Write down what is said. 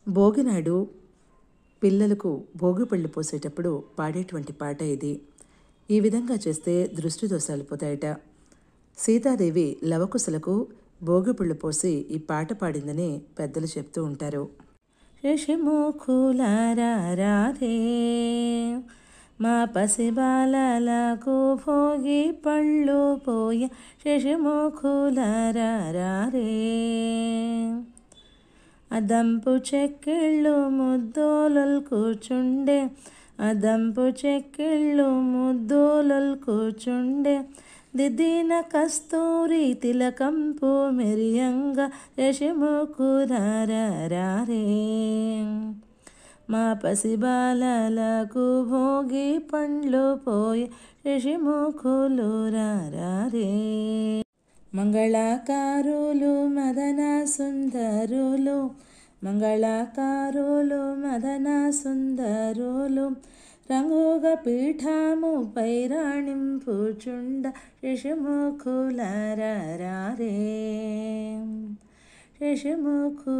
భోగినాడు పిల్లలకు భోగి పళ్ళు పోసేటప్పుడు పాడేటువంటి పాట ఇది. ఈ విధంగా చేస్తే దృష్టి దోషాలు పోతాయట. సీతాదేవి లవకుశలకు భోగిపళ్ళు పోసి ఈ పాట పాడిందని పెద్దలు చెప్తూ ఉంటారు. శశిముఖులారారే మా పసిబాలకు భోగి పళ్ళు పోయ శశిముఖులారారే అదంపు చెక్కిళ్ళు ముద్దోలలు కూర్చుండే అదంపు చెక్కిళ్ళు ముద్దోలలు కూర్చుండే దిద్దిన కస్తూరి తిలకంపు మెరియంగా శశిముఖులారారే మా పసిబాలకు భోగి పండ్లు పోయి శశిముఖులురారే మంగళకారులు మదన సుందరులు మంగళకారులు మదన సుందరులు రంగుగా పీఠముపై రాణింపుచుండ శశిముఖులారారే శశిముఖు